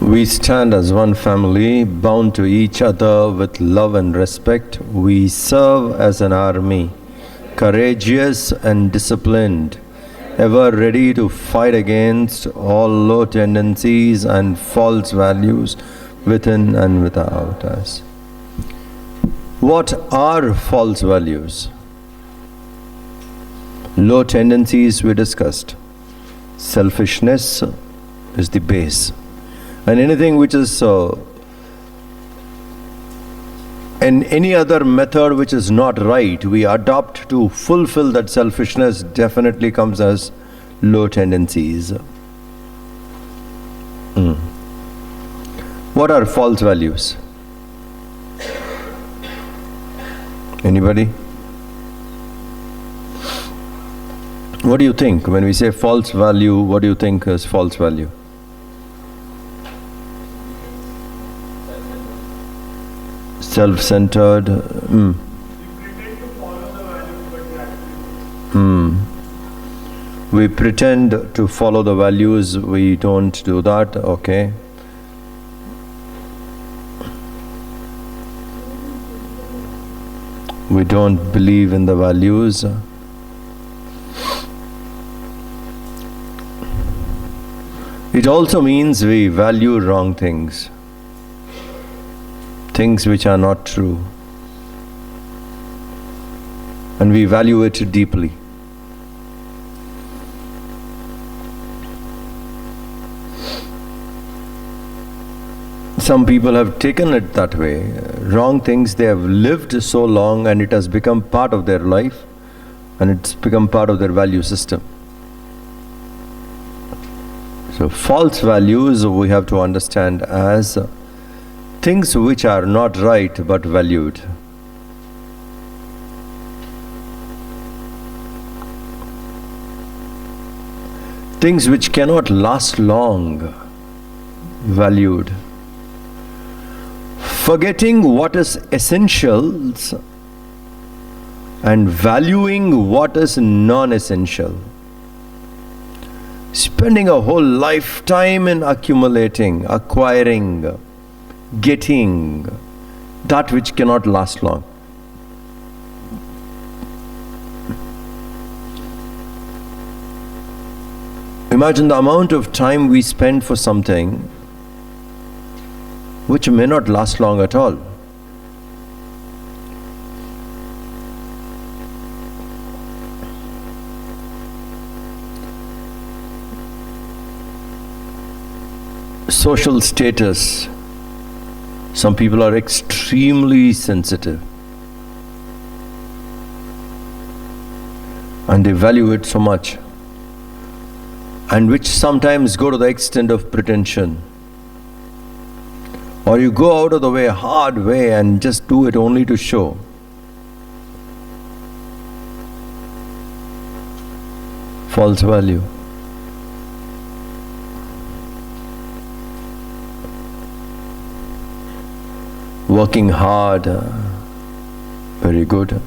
We stand as one family, bound to each other with love and respect. We serve as an army, courageous and disciplined, ever ready to fight against all low tendencies and false values within and without us. What are false values? Low tendencies we discussed. Selfishness is the base. And anything which is in any other method which is not right, we adopt to fulfill that selfishness, definitely comes as low tendencies. What are false values? Anybody? What do you think? When we say false value, what do you think is false value? Self-centered. We pretend to follow the values, but we actually We pretend to follow the values, we don't do that, okay. We don't believe in the values. It also means we value wrong things. Things which are not true. And we value it deeply. Some people have taken it that way. Wrong things, they have lived so long and it has become part of their life and it's become part of their value system. So false values we have to understand as things which are not right but valued. Things which cannot last long, valued. Forgetting what is essentials and valuing what is non-essential. Spending a whole lifetime in accumulating, acquiring, getting that which cannot last long. Imagine the amount of time we spend for something which may not last long at all. Social status. Some people are extremely sensitive and they value it so much, and which sometimes go to the extent of pretension. Or you go out of the way, hard way, and just do it only to show. False value. Working hard, very good,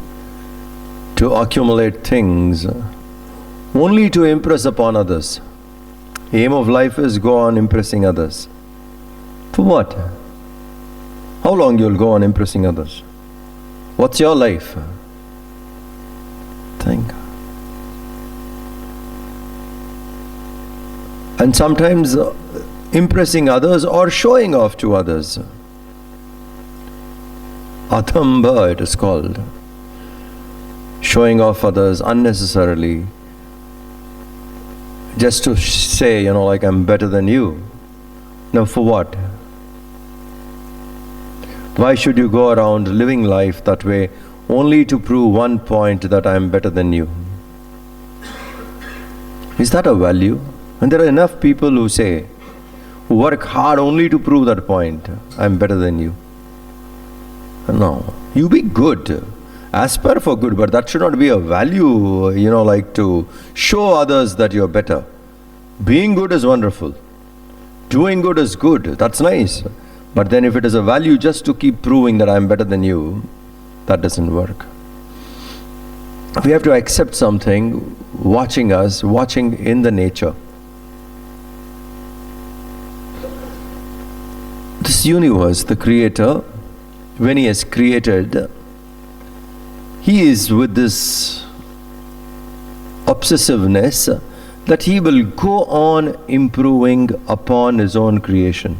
to accumulate things only to impress upon others. Aim of life is go on impressing others. For what? How long you'll go on impressing others? What's your life? Think. And sometimes impressing others or showing off to others. Athamba it is called. Showing off others unnecessarily. Just to say, like I'm better than you. Now for what? Why should you go around living life that way only to prove one point that I am better than you? Is that a value? And there are enough people who work hard only to prove that point. I am better than you. No. You be good. Aspire for good, but that should not be a value, like to show others that you're better. Being good is wonderful. Doing good is good. That's nice. But then if it is a value just to keep proving that I'm better than you, that doesn't work. We have to accept something watching us, watching in the nature. This universe, the Creator, when He has created, He is with this obsessiveness that He will go on improving upon His own creation.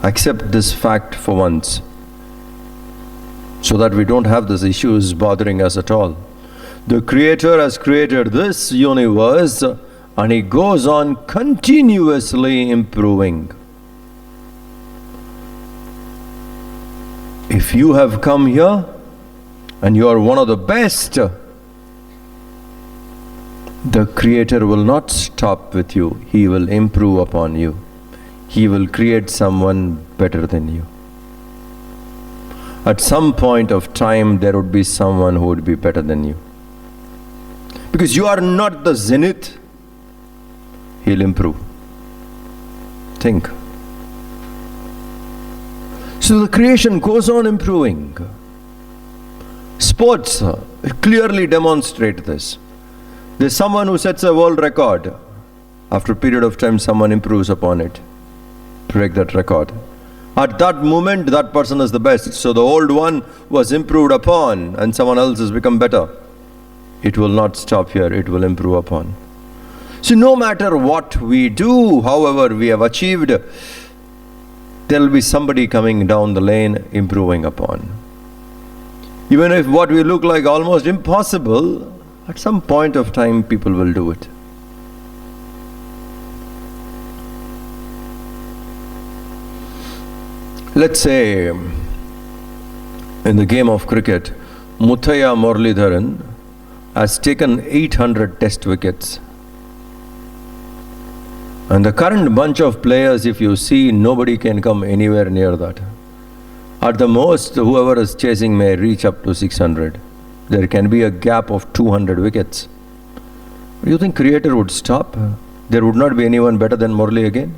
Accept this fact for once, so that we don't have these issues bothering us at all. The Creator has created this universe and He goes on continuously improving. If you have come here and you are one of the best, the Creator will not stop with you. He will improve upon you. He will create someone better than you. At some point of time, there would be someone who would be better than you. Because you are not the zenith, He'll improve. Think. So the creation goes on improving. Sports clearly demonstrate this. There's someone who sets a world record. After a period of time, someone improves upon it. Break that record. At that moment, that person is the best. So the old one was improved upon and someone else has become better. It will not stop here. It will improve upon. So no matter what we do, however we have achieved, there will be somebody coming down the lane improving upon. Even if what we look like almost impossible, at some point of time people will do it. Let's say in the game of cricket, Muthaiya Muralidharan has taken 800 test wickets. And the current bunch of players, if you see, nobody can come anywhere near that. At the most, whoever is chasing may reach up to 600. There can be a gap of 200 wickets. Do you think Creator would stop? There would not be anyone better than Murali again?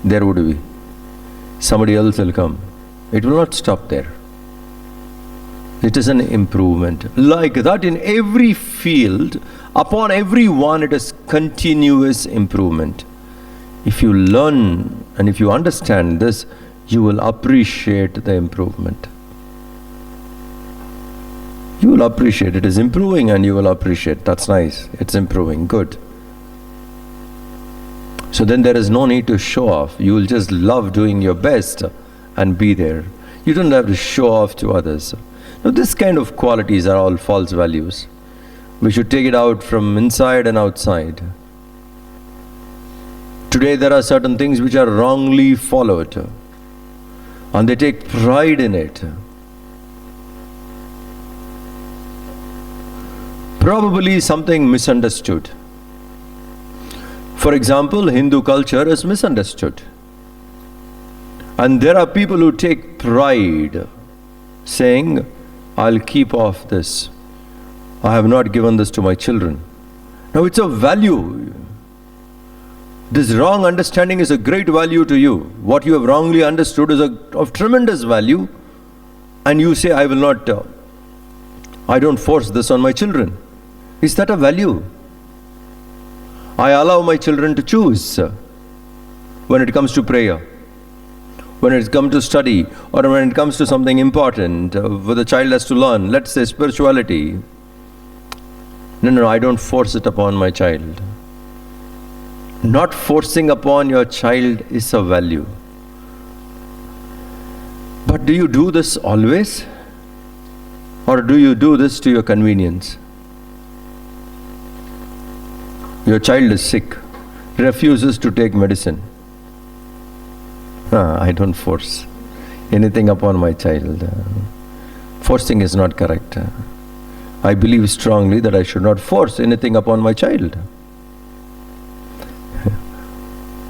There would be. Somebody else will come. It will not stop there. It is an improvement. Like that in every field, upon every one, it is continuous improvement. If you learn and if you understand this, you will appreciate the improvement. You will appreciate it is improving and you will appreciate. That's nice. It's improving. Good. So then there is no need to show off. You will just love doing your best and be there. You don't have to show off to others. Now this kind of qualities are all false values. We should take it out from inside and outside. Today there are certain things which are wrongly followed and they take pride in it. Probably something misunderstood. For example, Hindu culture is misunderstood. And there are people who take pride saying, I'll keep off this. I have not given this to my children. Now it's a value. This wrong understanding is a great value to you. What you have wrongly understood is of tremendous value. And you say, I will not, I don't force this on my children. Is that a value? I allow my children to choose when it comes to prayer, when it comes to study, or when it comes to something important where the child has to learn. Let's say spirituality. No, I don't force it upon my child. Not forcing upon your child is a value. But do you do this always? Or do you do this to your convenience? Your child is sick, refuses to take medicine. I don't force anything upon my child. Forcing is not correct. I believe strongly that I should not force anything upon my child.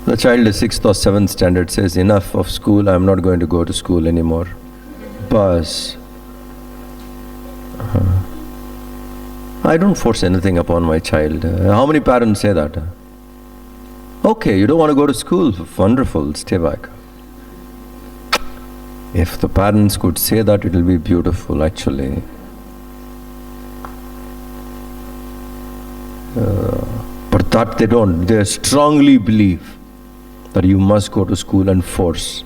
The child is 6th or 7th standard, says, enough of school, I am not going to go to school anymore. Bus. I don't force anything upon my child. How many parents say that? Okay, you don't want to go to school? Wonderful, stay back. If the parents could say that, it will be beautiful actually. But that they don't. They strongly believe that you must go to school and force.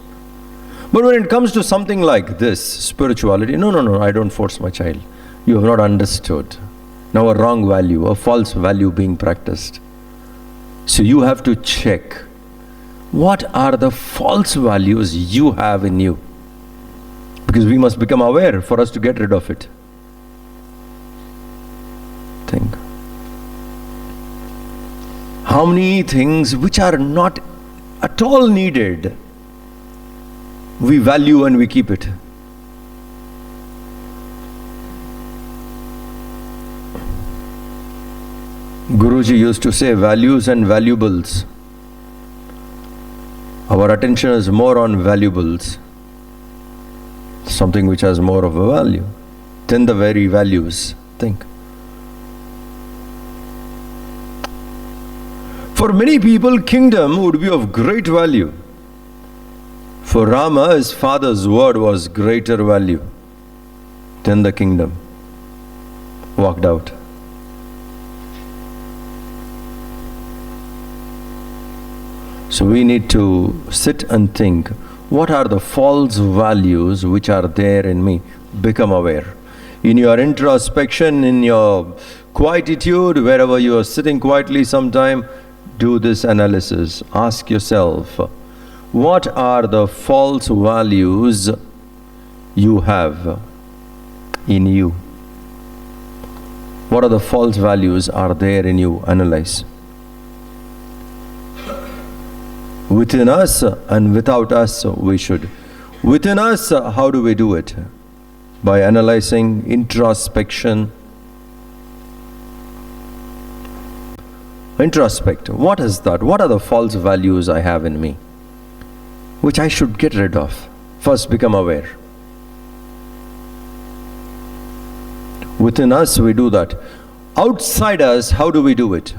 But when it comes to something like this, spirituality, no, I don't force my child. You have not understood. Now a wrong value, a false value being practiced. So you have to check, what are the false values you have in you? Because we must become aware for us to get rid of it. Think. How many things which are not at all needed, we value and we keep it. Guruji used to say, values and valuables. Our attention is more on valuables, something which has more of a value, than the very values. Think. For many people, kingdom would be of great value. For Rama, his father's word was greater value than the kingdom. Walked out. So we need to sit and think, what are the false values which are there in me? Become aware. In your introspection, in your quietude, wherever you are sitting quietly sometime, do this analysis. Ask yourself, what are the false values you have in you? What are the false values are there in you? Analyze. Within us and without us, we should. Within us, how do we do it? By analyzing, introspection. Introspect. What is that? What are the false values I have in me, which I should get rid of? First, become aware. Within us, we do that. Outside us, how do we do it?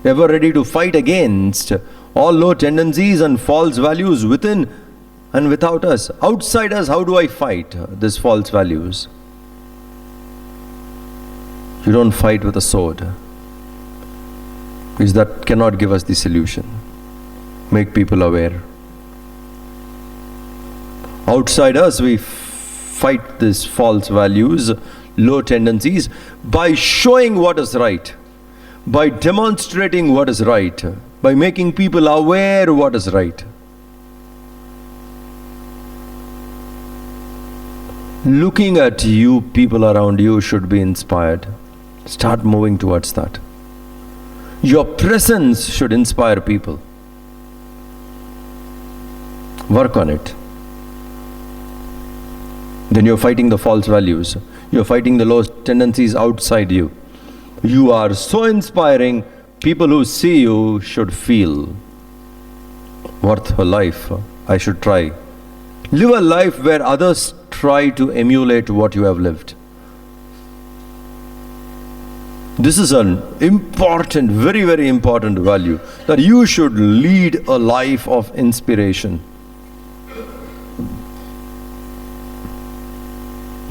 Ever ready to fight against all low tendencies and false values within and without us? Outside us, how do I fight these false values? You don't fight with a sword, because that cannot give us the solution. Make people aware. Outside us, we fight these false values, low tendencies, by showing what is right, by demonstrating what is right, by making people aware what is right. Looking at you, people around you should be inspired. Start moving towards that. Your presence should inspire people. Work on it. Then you're fighting the false values. You're fighting the low tendencies outside you. You are so inspiring, people who see you should feel worth a life. I should try. Live a life where others try to emulate what you have lived. This is an important, very, very important value, that you should lead a life of inspiration.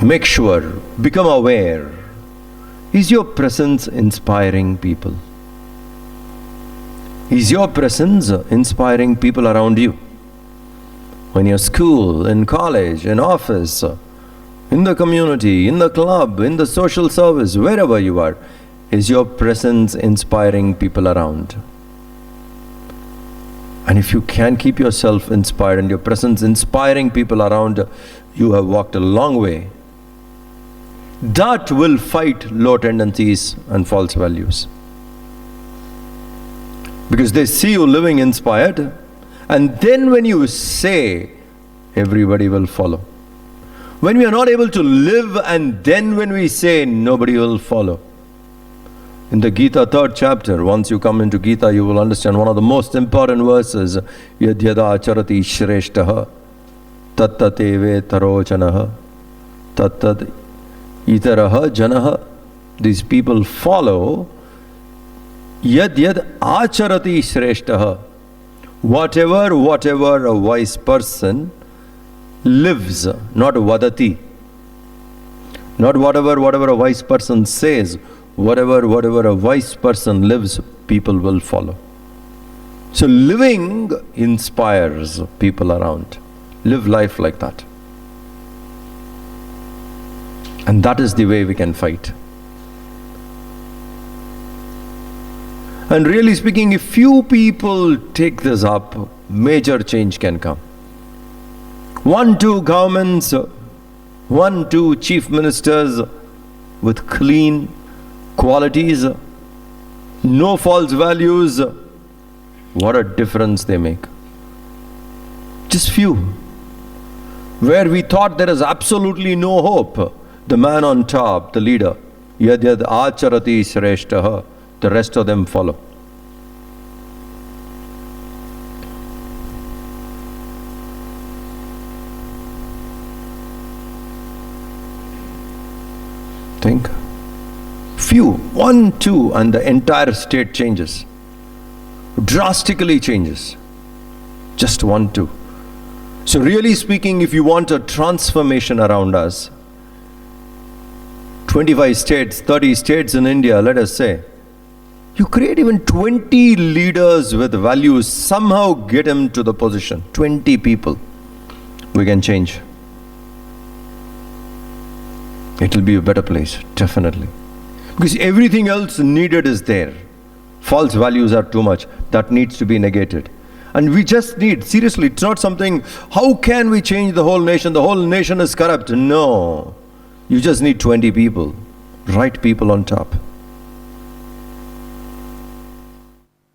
Make sure, become aware. Is your presence inspiring people? Is your presence inspiring people around you? In your school, in college, in office, in the community, in the club, in the social service, wherever you are, is your presence inspiring people around? And if you can keep yourself inspired and your presence inspiring people around, you have walked a long way. That will fight low tendencies and false values. Because they see you living inspired, and then when you say, everybody will follow. When we are not able to live, and then when we say, nobody will follow. In the Gita 3rd chapter, once you come into Gita, you will understand one of the most important verses, Yadyada acharati shreshtaha tattateve tarojanaha tattat itaraha janaha. These people follow yad acharati shreshtaha. Whatever a wise person lives, not vadati. Not whatever a wise person says. Whatever a wise person lives, people will follow. So living inspires people around. Live life like that. And that is the way we can fight. And really speaking, if few people take this up, major change can come. 1, 2 governments, 1, 2 chief ministers with clean qualities, no false values, what a difference they make. Just few. Where we thought there is absolutely no hope, the man on top, the leader, yad yad acharati shreshtaha, the rest of them follow. Think. Few, 1, 2, and the entire state changes. Drastically changes. Just 1, 2. So really speaking, if you want a transformation around us, 25 states, 30 states in India, let us say, you create even 20 leaders with values, somehow get them to the position. 20 people. We can change. It will be a better place, definitely. Because everything else needed is there. False values are too much. That needs to be negated. And we just need, seriously, it's not something, how can we change the whole nation? The whole nation is corrupt. No. You just need 20 people. Right people on top.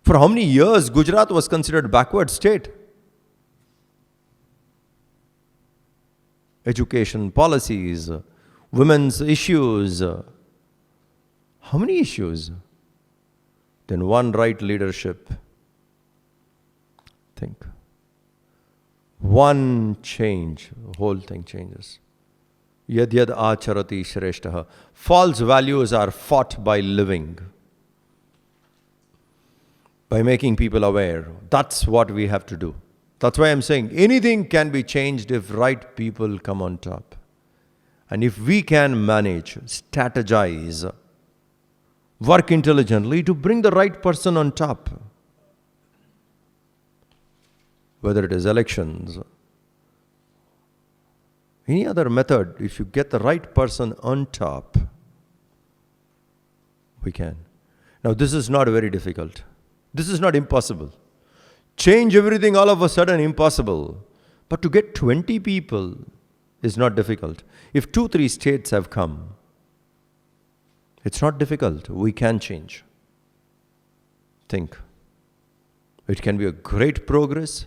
For how many years Gujarat was considered backward state? Education policies, women's issues. How many issues? Then one right leadership. Think. One change, the whole thing changes. Yad yad acharati shreshtaha. False values are fought by living. By making people aware. That's what we have to do. That's why I'm saying anything can be changed if right people come on top. And if we can manage, strategize, work intelligently to bring the right person on top. Whether it is elections, any other method, if you get the right person on top, we can. Now this is not very difficult. This is not impossible. Change everything all of a sudden, impossible. But to get 20 people is not difficult. If 2, 3 states have come, it's not difficult. We can change. Think. It can be a great progress.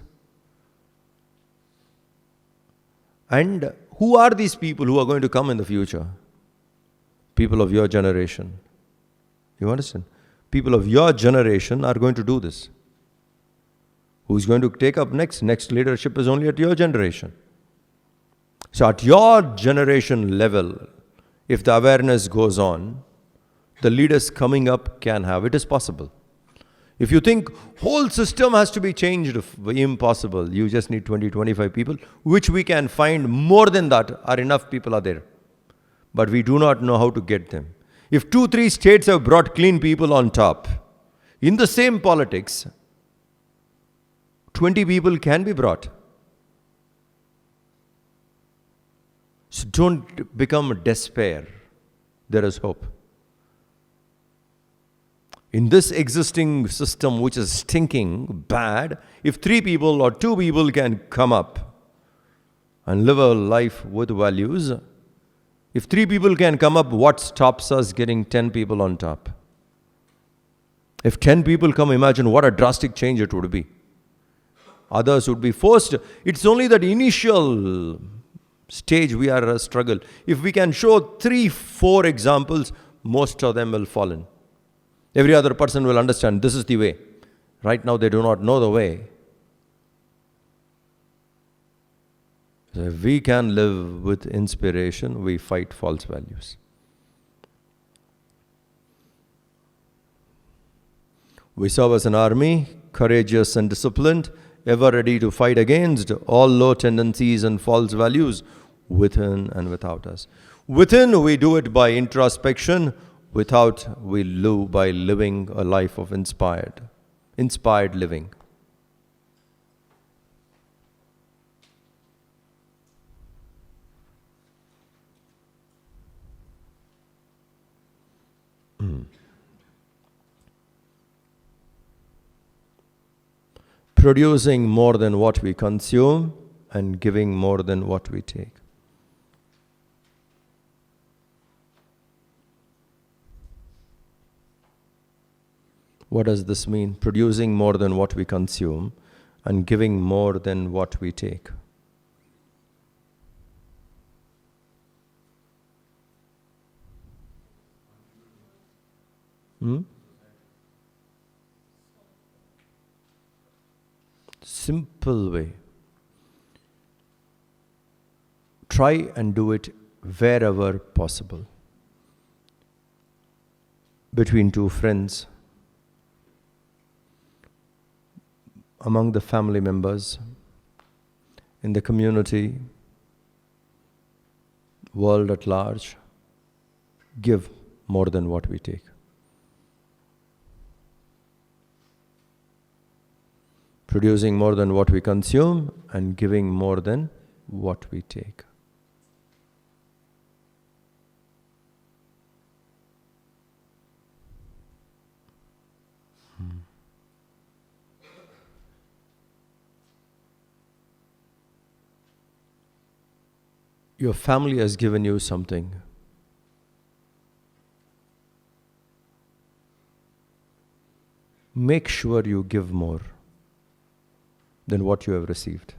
And who are these people who are going to come in the future? People of your generation. You understand? People of your generation are going to do this. Who's going to take up next? Next leadership is only at your generation. So at your generation level, if the awareness goes on, the leaders coming up can have. It is possible. If you think whole system has to be changed, impossible. You just need 20, 25 people, which we can find more than that, are enough people are there. But we do not know how to get them. If 2, 3 states have brought clean people on top, in the same politics, 20 people can be brought. So don't become despair. There is hope. In this existing system, which is stinking bad, if 3 people or 2 people can come up and live a life with values, if 3 people can come up, what stops us getting 10 people on top? If 10 people come, imagine what a drastic change it would be. Others would be forced. It's only that initial stage we are a struggle. If we can show 3, 4 examples, most of them will fall in. Every other person will understand this is the way. Right now they do not know the way. So if we can live with inspiration, we fight false values. We serve as an army, courageous and disciplined, ever ready to fight against all low tendencies and false values within and without us. Within, we do it by introspection. Without, we live by living a life of inspired living. producing more than what we consume and giving more than what we take. What does this mean? Producing more than what we consume and giving more than what we take. Simple way. Try and do it wherever possible. Between two friends, among the family members, in the community, world at large, give more than what we take. Producing more than what we consume and giving more than what we take. Your family has given you something. Make sure you give more than what you have received.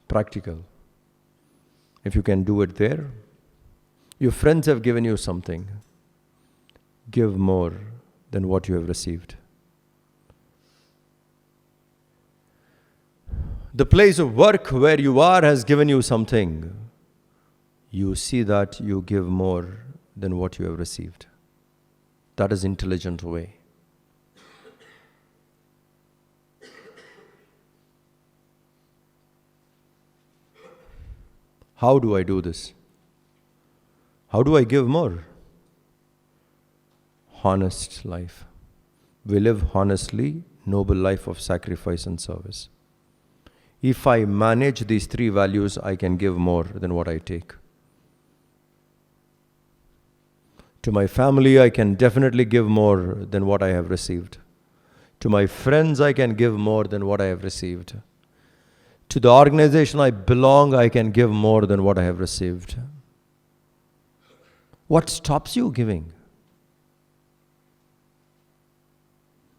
Practical. If you can do it there, your friends have given you something. Give more than what you have received. The place of work where you are has given you something. You see that you give more than what you have received. That is intelligent way. How do I do this? How do I give more? Honest life. We live honestly, noble life of sacrifice and service. If I manage these three values, I can give more than what I take. To my family, I can definitely give more than what I have received. To my friends, I can give more than what I have received. To the organization I belong, I can give more than what I have received. What stops you giving?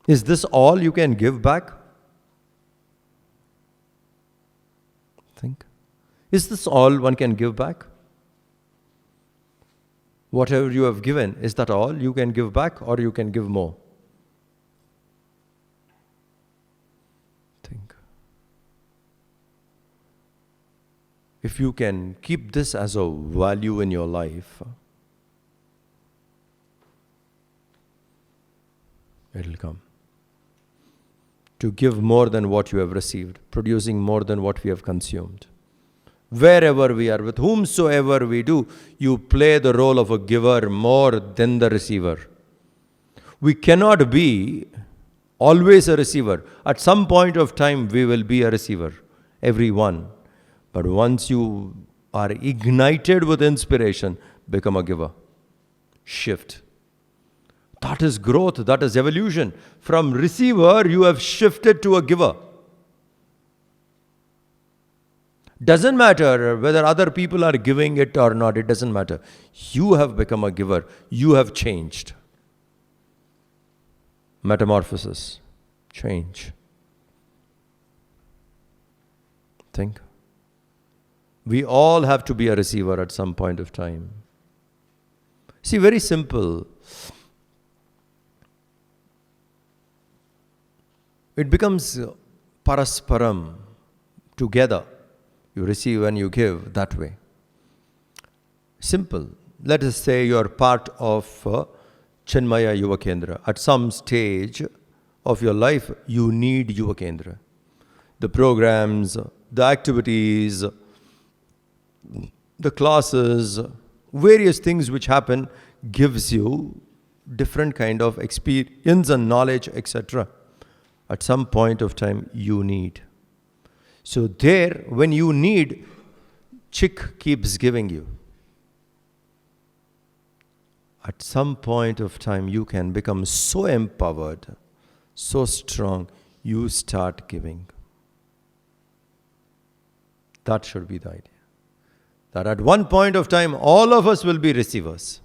Is this all you can give back? Think. Is this all one can give back? Whatever you have given, is that all you can give back, or you can give more? Think. If you can keep this as a value in your life, it will come. To give more than what you have received, producing more than what we have consumed. Wherever we are, with whomsoever we do, you play the role of a giver more than the receiver. We cannot be always a receiver. At some point of time, we will be a receiver, everyone. But once you are ignited with inspiration, become a giver. Shift. That is growth, that is evolution. From receiver, you have shifted to a giver. Doesn't matter whether other people are giving it or not, it doesn't matter. You have become a giver. You have changed. Metamorphosis. Change. Think. We all have to be a receiver at some point of time. See, very simple. It becomes parasparam, together. You receive and you give that way. Simple. Let us say you are part of Chinmaya Yuva Kendra. At some stage of your life, you need Yuva Kendra. The programs, the activities, the classes, various things which happen gives you different kind of experience and knowledge, etc. At some point of time, you need. So there, when you need, Chick keeps giving you. At some point of time, you can become so empowered so strong, you start giving. That should be the idea. That at one point of time, all of us will be receivers.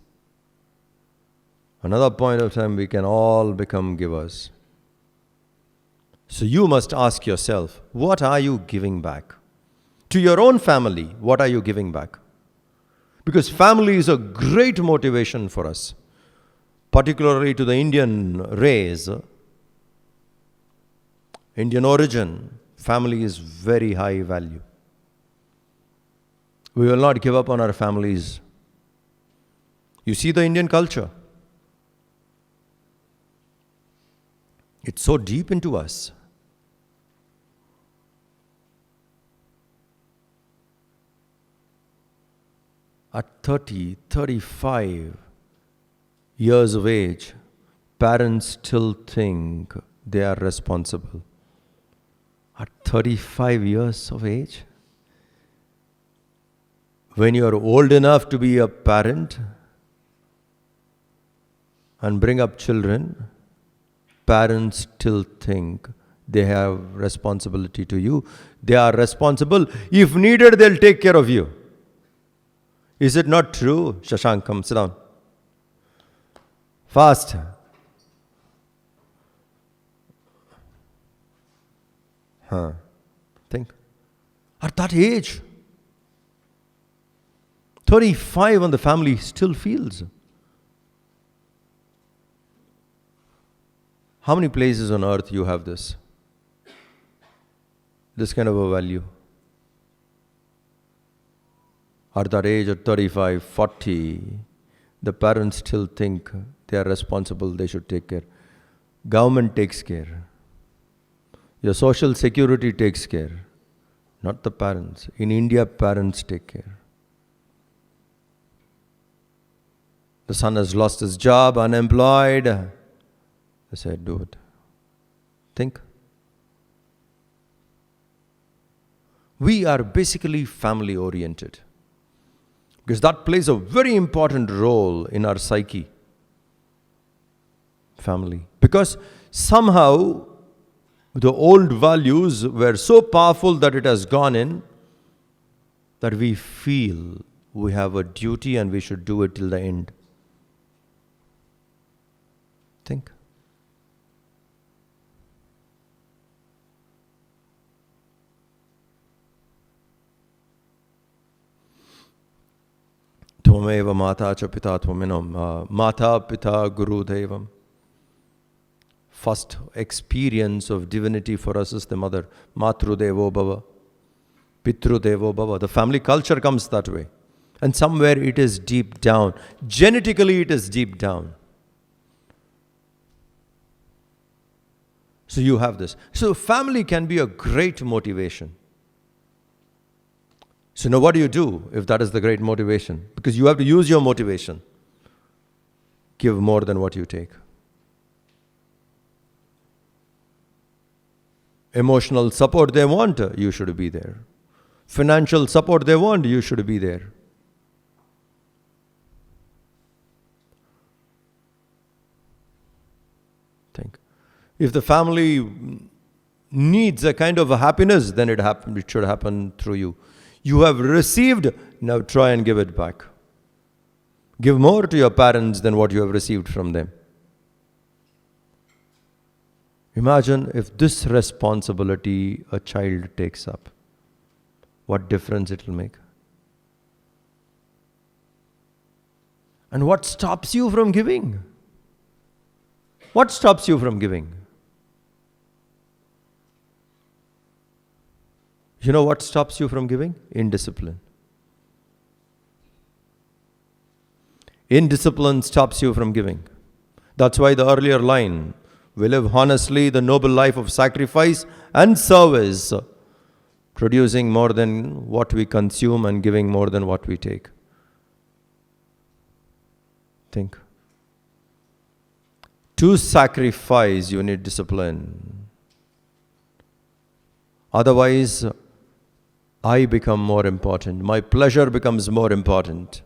Another point of time, we can all become givers. So you must ask yourself, what are you giving back? To your own family, what are you giving back? Because family is a great motivation for us, particularly to the Indian race, Indian origin. Family is very high value. We will not give up on our families. You see the Indian culture. It's so deep into us. At 30, 35 years of age, parents still think they are responsible. At 35 years of age? When you are old enough to be a parent and bring up children, parents still think they have responsibility to you. They are responsible. If needed, they'll take care of you. Is it not true? Shashank, come sit down. Fast. Think. At that age, 35 and the family still feels. How many places on earth you have this? This kind of a value. At that age of 35, 40, the parents still think they are responsible, they should take care. Government takes care. Your social security takes care. Not the parents. In India, parents take care. The son has lost his job, unemployed. They said, do it. Think. We are basically family oriented. Because that plays a very important role in our psyche. Family. Because somehow the old values were so powerful that it has gone in, that we feel we have a duty and we should do it till the end. Think. Tvameva mata cha pita tvaminam. Mata pita guru devam. First experience of divinity for us is the mother. Matru devo bhava. Pitru devo bhava. The family culture comes that way. And somewhere it is deep down. Genetically it is deep down. So you have this. So family can be a great motivation. So now what do you do if that is the great motivation? Because you have to use your motivation. Give more than what you take. Emotional support they want, you should be there. Financial support they want, you should be there. Think. If the family needs a kind of a happiness, then it should happen through you. You have received, now try and give it back. Give more to your parents than what you have received from them. Imagine if this responsibility a child takes up. What difference it will make. And what stops you from giving? What stops you from giving? You know what stops you from giving? Indiscipline. Indiscipline stops you from giving. That's why the earlier line, we live honestly the noble life of sacrifice and service, producing more than what we consume and giving more than what we take. Think. To sacrifice, you need discipline. Otherwise, I become more important. My pleasure becomes more important.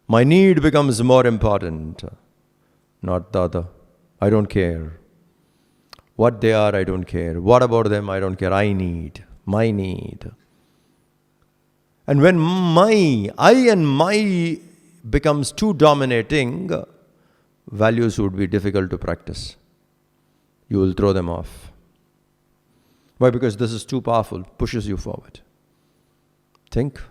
My need becomes more important. Not the other. I don't care. What they are, I don't care. What about them, I don't care. I need. My need. And when I and my becomes too dominating, values would be difficult to practice. You will throw them off. Why? Because this is too powerful, pushes you forward. Think.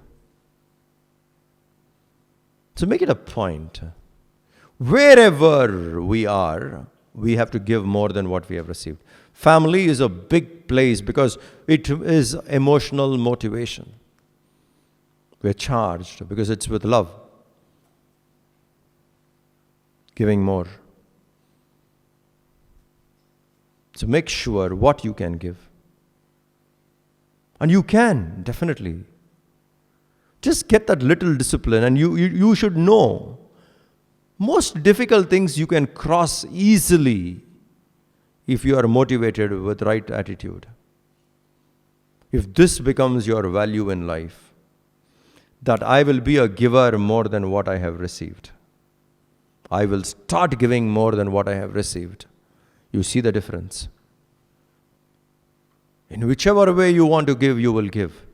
So make it a point. Wherever we are, we have to give more than what we have received. Family is a big place because it is emotional motivation. We're charged because it's with love. Giving more. So make sure what you can give. And you can, definitely. Just get that little discipline and you should know. Most difficult things you can cross easily if you are motivated with right attitude. If this becomes your value in life, that I will be a giver more than what I have received. I will start giving more than what I have received. You see the difference. In whichever way you want to give, you will give.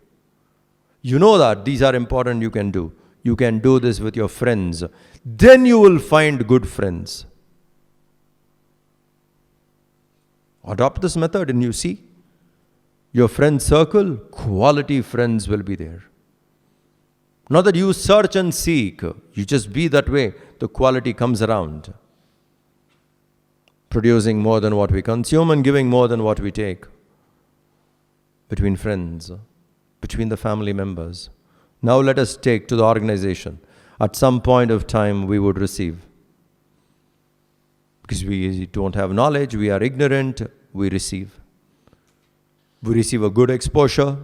You know that these are important, you can do. You can do this with your friends. Then you will find good friends. Adopt this method and you see your friend circle, quality friends will be there. Not that you search and seek, you just be that way, the quality comes around. Producing more than what we consume and giving more than what we take. Between friends, between the family members. Now let us take to the organization. At some point of time we would receive. Because we don't have knowledge, we are ignorant, we receive. We receive a good exposure,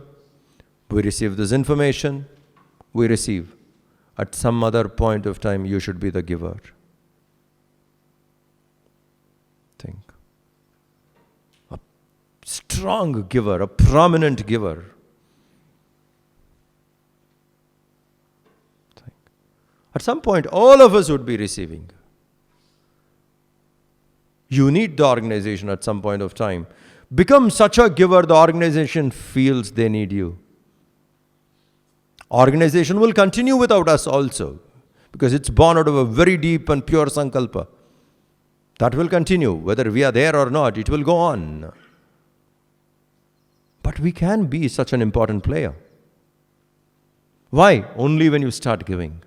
we receive this information, we receive. At some other point of time you should be the giver. Think. A strong giver, a prominent giver. At some point, all of us would be receiving. You need the organization at some point of time. Become such a giver, the organization feels they need you. Organization will continue without us also, because it's born out of a very deep and pure sankalpa. That will continue, whether we are there or not, it will go on. But we can be such an important player. Why? Only when you start giving.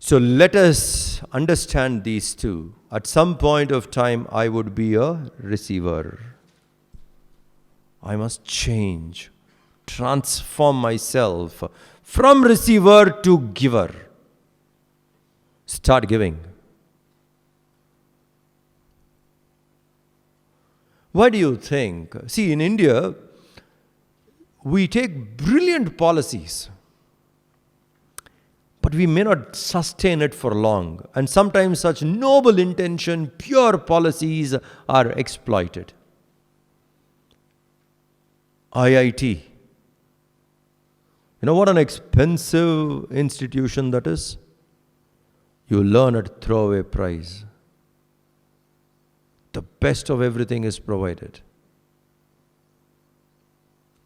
So let us understand these two. At some point of time, I would be a receiver. I must change, transform myself from receiver to giver. Start giving. Why do you think? See, in India, we take brilliant policies. But we may not sustain it for long. And sometimes such noble intention, pure policies are exploited. IIT. You know what an expensive institution that is? You learn at throwaway price. The best of everything is provided.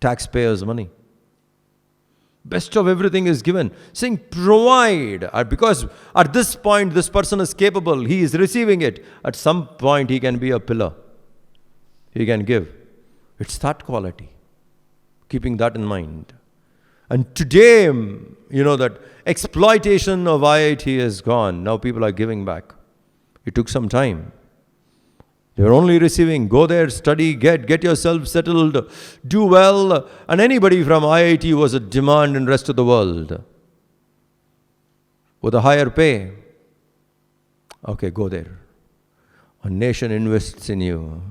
Taxpayers' money. Best of everything is given. Saying provide. Because at this point this person is capable. He is receiving it. At some point he can be a pillar. He can give. It's that quality. Keeping that in mind. And today, that exploitation of IIT is gone. Now people are giving back. It took some time. You're only receiving. Go there, study, get yourself settled, do well. And anybody from IIT was a demand in the rest of the world. With a higher pay. Okay, go there. A nation invests in you.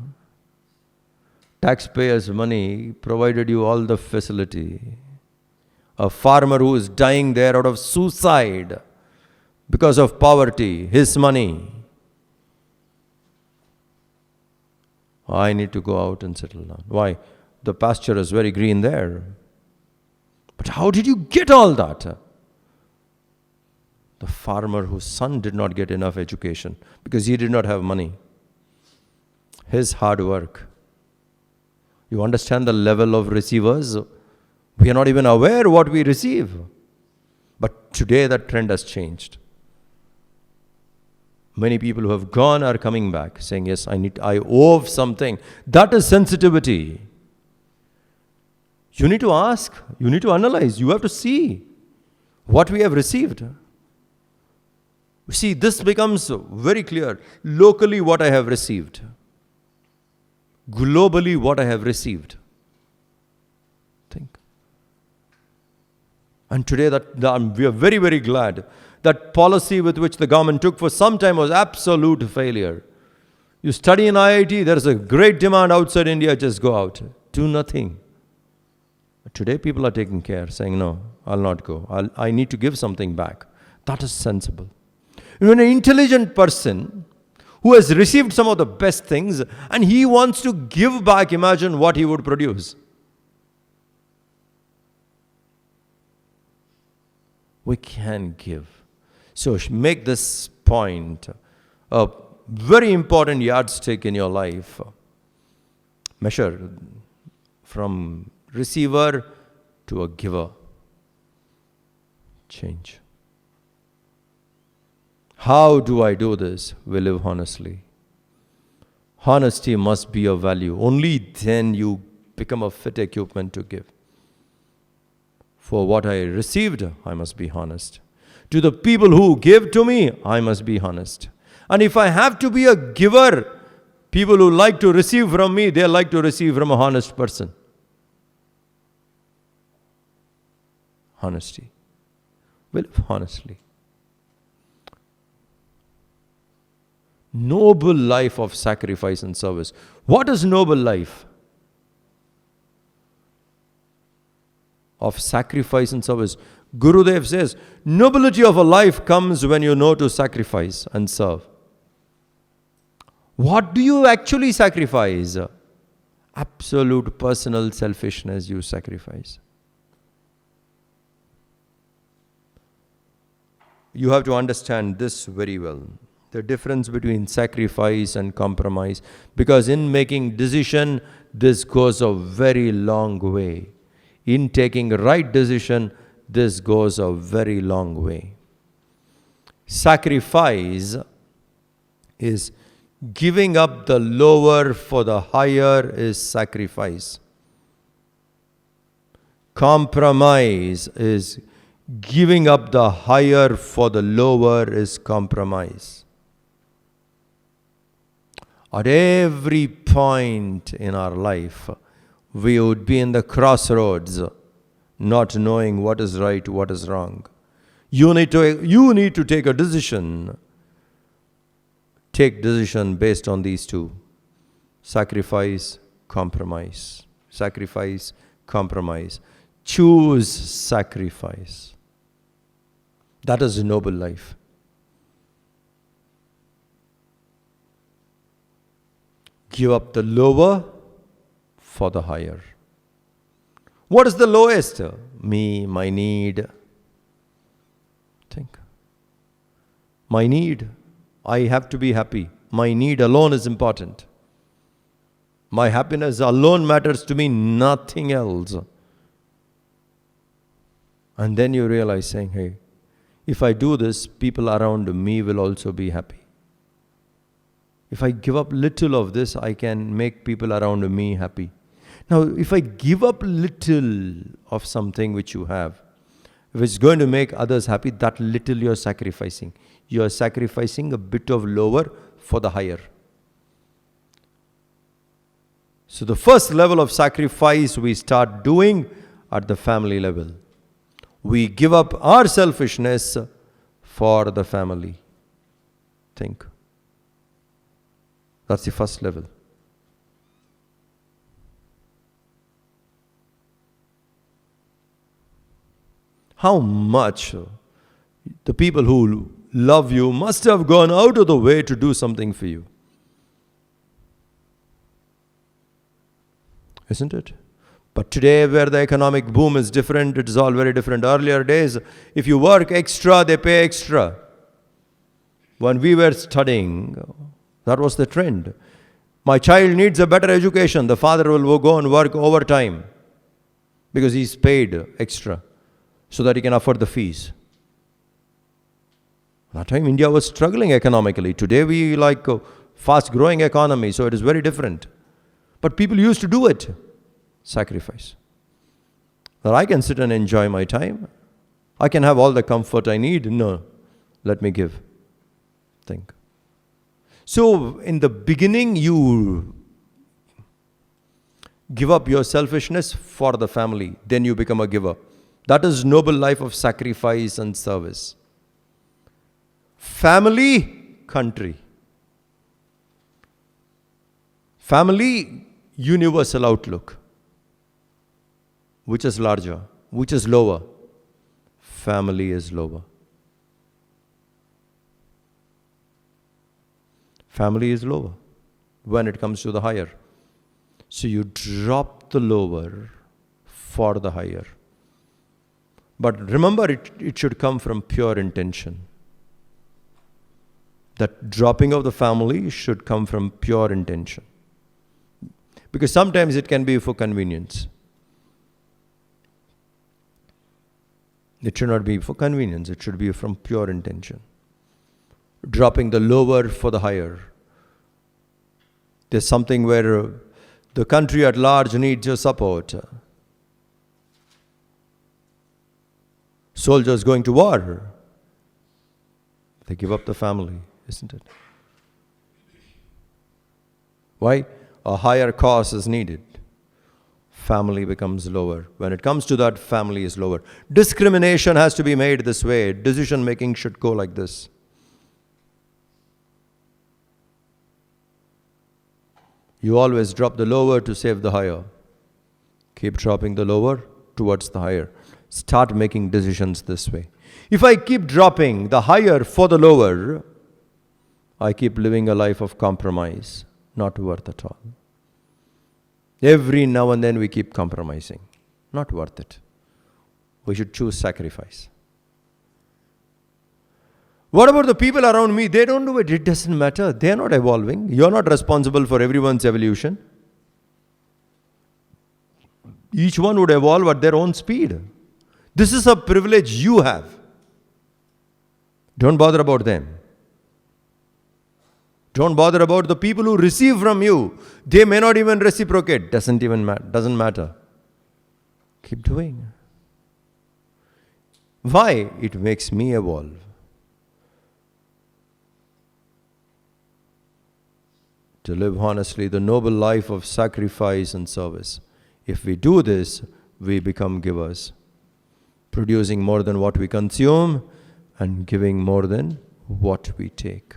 Taxpayers' money provided you all the facility. A farmer who is dying there out of suicide because of poverty, his money. I need to go out and settle down. Why? The pasture is very green there. But how did you get all that? The farmer whose son did not get enough education because he did not have money. his hard work. You understand the level of receivers? We are not even aware what we receive. But today that trend has changed. Many people who have gone are coming back saying, yes, I owe something. That is sensitivity. You need to ask, you need to analyze, you have to see what we have received. See, this becomes very clear. Locally, what I have received. Globally, what I have received. Think. And today, we are very, very glad that policy with which the government took for some time was absolute failure. You study in IIT, there is a great demand outside India, just go out. Do nothing. Today, people are taking care, saying, no, I'll not go. I need to give something back. That is sensible. When an intelligent person who has received some of the best things and he wants to give back, imagine what he would produce. We can give. So make this point a very important yardstick in your life. Measure from receiver to a giver. Change. How do I do this? We live honestly. Honesty must be a value. Only then you become a fit equipment to give. For what I received, I must be honest. To the people who give to me, I must be honest. And if I have to be a giver, people who like to receive from me, they like to receive from a honest person. Honesty. We live honestly. Noble life of sacrifice and service. What is noble life? Of sacrifice and service. Gurudev says, nobility of a life comes when you know to sacrifice and serve. What do you actually sacrifice? Absolute personal selfishness you sacrifice. You have to understand this very well. The difference between sacrifice and compromise. Because in making decision, this goes a very long way. In taking right decision, this goes a very long way. Sacrifice is giving up the lower for the higher is sacrifice. Compromise is giving up the higher for the lower is compromise. At every point in our life, we would be in the crossroads, not knowing what is right, what is wrong. You need to take a decision. Take decision based on these two. Sacrifice, compromise. Sacrifice, compromise. Choose sacrifice. That is a noble life. Give up the lower for the higher. What is the lowest? Me, my need. Think. My need. I have to be happy. My need alone is important. My happiness alone matters to me, nothing else. And then you realize saying, hey, if I do this, people around me will also be happy. If I give up little of this, I can make people around me happy. Now, if I give up little of something which you have, if it's going to make others happy, that little you're sacrificing. You're sacrificing a bit of lower for the higher. So the first level of sacrifice we start doing at the family level. We give up our selfishness for the family. Think. That's the first level. How much the people who love you must have gone out of the way to do something for you. Isn't it? But today, where the economic boom is different, it is all very different. Earlier days, if you work extra, they pay extra. When we were studying, that was the trend. My child needs a better education. The father will go and work overtime because he's paid extra so that he can afford the fees. That time India was struggling economically. Today we like a fast-growing economy, so it is very different. But people used to do it. Sacrifice. That I can sit and enjoy my time. I can have all the comfort I need. No, let me give. Think. So in the beginning, you give up your selfishness for the family. Then you become a giver. That is noble life of sacrifice and service. Family, country. Family, universal outlook. Which is larger? Which is lower? Family is lower. Family is lower when it comes to the higher. So you drop the lower for the higher. But remember, it should come from pure intention. That dropping of the family should come from pure intention. Because sometimes it can be for convenience. It should not be for convenience. It should be from pure intention. Dropping the lower for the higher. There's something where the country at large needs your support. Soldiers going to war. They give up the family, isn't it? Why? A higher cause is needed. Family becomes lower. When it comes to that, family is lower. Discrimination has to be made this way. Decision making should go like this. You always drop the lower to save the higher. Keep dropping the lower towards the higher. Start making decisions this way. If I keep dropping the higher for the lower, I keep living a life of compromise. Not worth at all. Every now and then we keep compromising. Not worth it. We should choose sacrifice. What about the people around me? They don't do it. It doesn't matter. They are not evolving. You are not responsible for everyone's evolution. Each one would evolve at their own speed. This is a privilege you have. Don't bother about them. Don't bother about the people who receive from you. They may not even reciprocate. Doesn't matter. Keep doing. Why? It makes me evolve. To live honestly the noble life of sacrifice and service. If we do this, we become givers. Producing more than what we consume and giving more than what we take.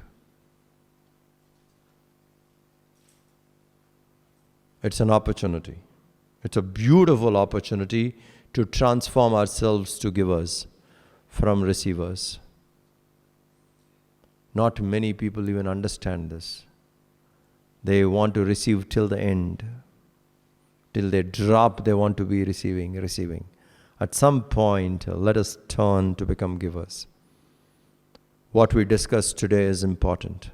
It's an opportunity. It's a beautiful opportunity to transform ourselves to givers from receivers. Not many people even understand this. They want to receive till the end. Till they drop, they want to be receiving. At some point, let us turn to become givers. What we discussed today is important.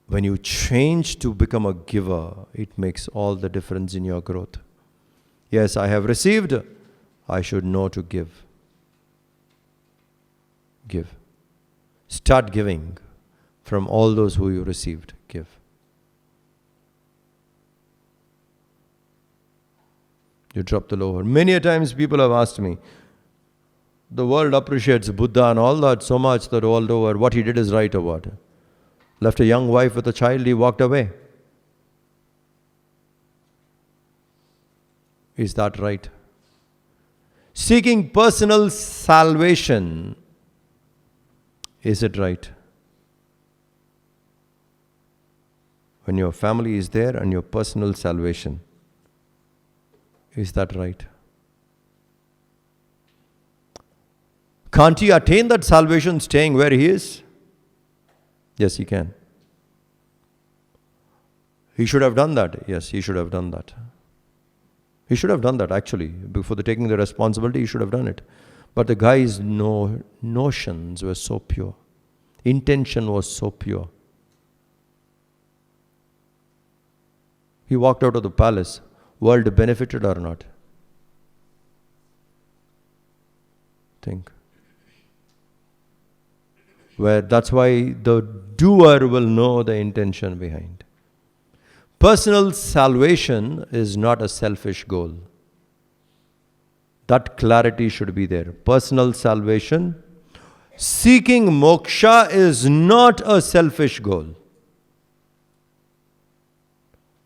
When you change to become a giver, it makes all the difference in your growth. Yes, I have received. I should know to give. Give. Start giving from all those who you received. Give. You drop the lower. Many a times people have asked me, the world appreciates Buddha and all that so much that all over, what he did is right or what? Left a young wife with a child, he walked away. Is that right? Seeking personal salvation, is it right? When your family is there and your personal salvation, is that right? Can't he attain that salvation staying where he is? Yes, he can. He should have done that. Yes, he should have done that. He should have done that actually. Before taking the responsibility, he should have done it. But the guy's notions were so pure. Intention was so pure. He walked out of the palace. World benefited or not? Think. That's why the doer will know the intention behind. Personal salvation is not a selfish goal. That clarity should be there. Personal salvation, seeking moksha is not a selfish goal.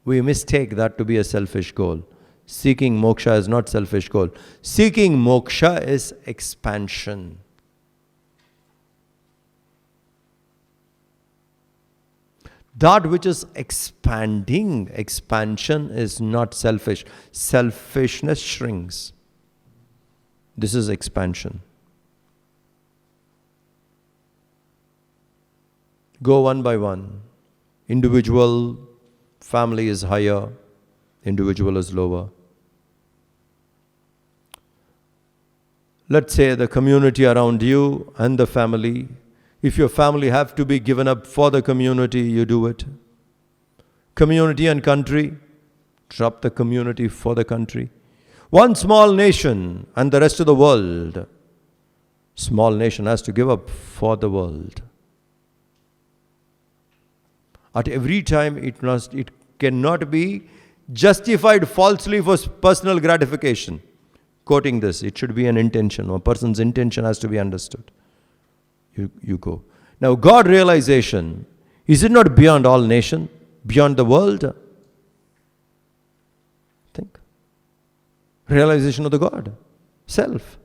We mistake that to be a selfish goal. Seeking moksha is not selfish goal. Seeking moksha is expansion. That which is expanding, expansion is not selfish. Selfishness shrinks. This is expansion. Go one by one. Individual, family is higher, individual is lower. Let's say the community around you and the family. If your family have to be given up for the community, you do it. Community and country, drop the community for the country. One small nation and the rest of the world. Small nation has to give up for the world. At every time it cannot be justified falsely for personal gratification. Quoting this, it should be an intention. A person's intention has to be understood. You go. Now, God realization, is it not beyond all nation, beyond the world? Think. Realization of the God, self,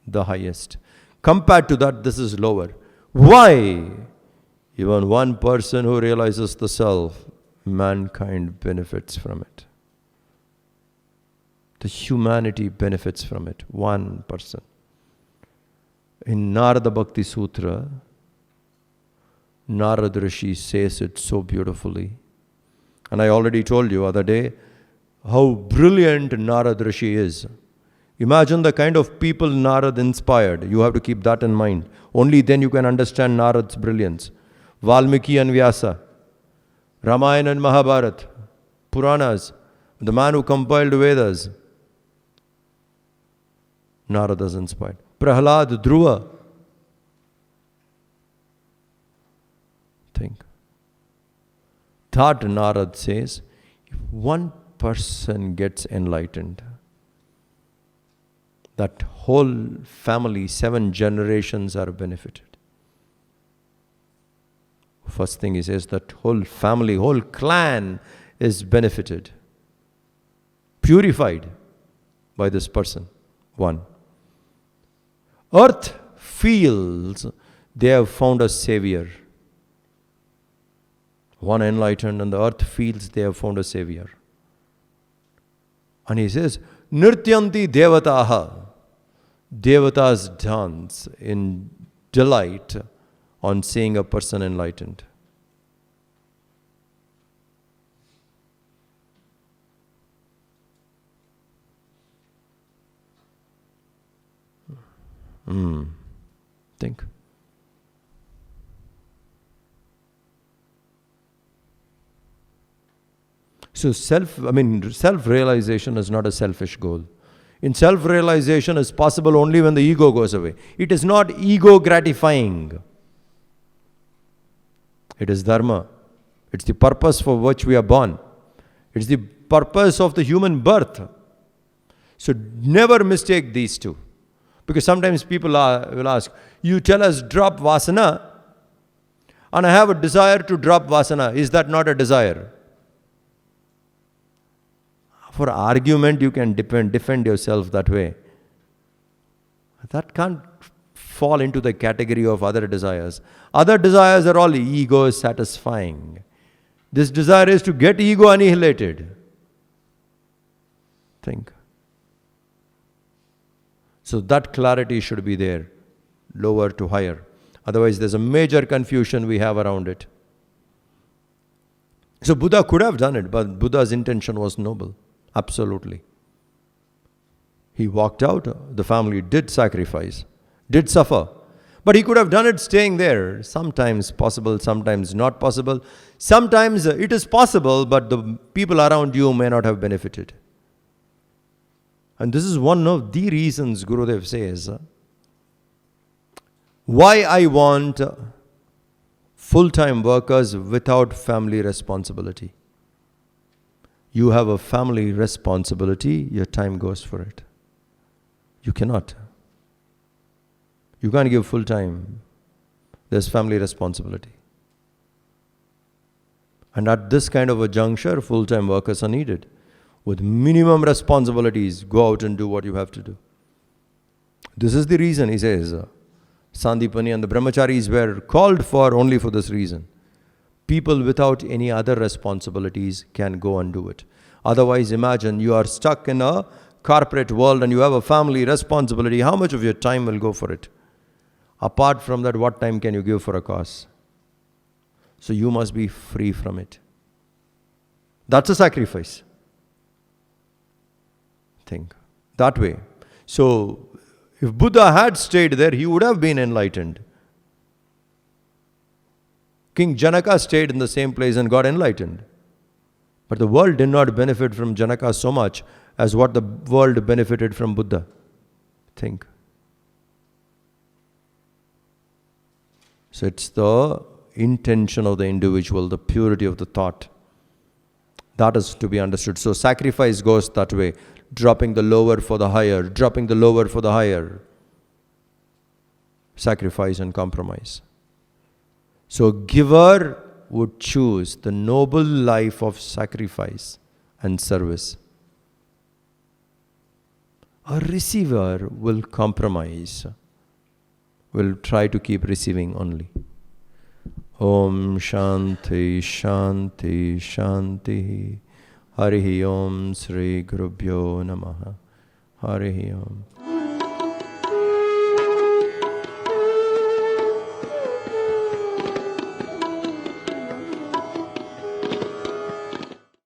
the highest. Compared to that, this is lower. Why? Even one person who realizes the self, mankind benefits from it. The humanity benefits from it. One person. In Narada Bhakti Sutra, Narada Rishi says it so beautifully. And I already told you other day how brilliant Narada Rishi is. Imagine the kind of people Narada inspired. You have to keep that in mind. Only then you can understand Narada's brilliance. Valmiki and Vyasa, Ramayana and Mahabharata, Puranas, the man who compiled Vedas, Narada's inspired. Prahlad, Dhruva. Think. That Narad says, if one person gets enlightened, that whole family, 7 generations are benefited. First thing he says, that whole family, whole clan is benefited, purified by this person. One. Earth feels they have found a savior. One enlightened and the earth feels they have found a savior. And he says, Nrityanti devataha. Devatas dance in delight on seeing a person enlightened. Think. So self-realization is not a selfish goal. In self-realization is possible only when the ego goes away. It is not ego gratifying. It is dharma. It's the purpose for which we are born. It's the purpose of the human birth. So never mistake these two. Because sometimes people will ask, you tell us drop vasana, and I have a desire to drop vasana. Is that not a desire? For argument, you can defend yourself that way. That can't fall into the category of other desires. Other desires are all ego satisfying. This desire is to get ego annihilated. Think. So that clarity should be there, lower to higher. Otherwise, there's a major confusion we have around it. So Buddha could have done it, but Buddha's intention was noble. Absolutely. He walked out, the family did sacrifice, did suffer. But he could have done it staying there. Sometimes possible, sometimes not possible. Sometimes it is possible, but the people around you may not have benefited. And this is one of the reasons Gurudev says, why I want full-time workers without family responsibility. You have a family responsibility, your time goes for it. You cannot. You can't give full time. There's family responsibility. And at this kind of a juncture, full-time workers are needed. With minimum responsibilities, go out and do what you have to do. This is the reason, he says, Sandipani and the brahmacharis were called for only for this reason. People without any other responsibilities can go and do it. Otherwise, imagine you are stuck in a corporate world and you have a family responsibility. How much of your time will go for it? Apart from that, what time can you give for a cause? So you must be free from it. That's a sacrifice. Think that way. So if Buddha had stayed there, he would have been enlightened. King Janaka stayed in the same place and got enlightened. But the world did not benefit from Janaka so much as what the world benefited from Buddha. Think. So it's the intention of the individual, the purity of the thought. That is to be understood. So sacrifice goes that way, dropping the lower for the higher, dropping the lower for the higher. Sacrifice and compromise. So giver would choose the noble life of sacrifice and service. A receiver will compromise, will try to keep receiving only. Om Shanti Shanti Shanti. Harihi Om Sri Gurubhyo Namaha. Harihi Om.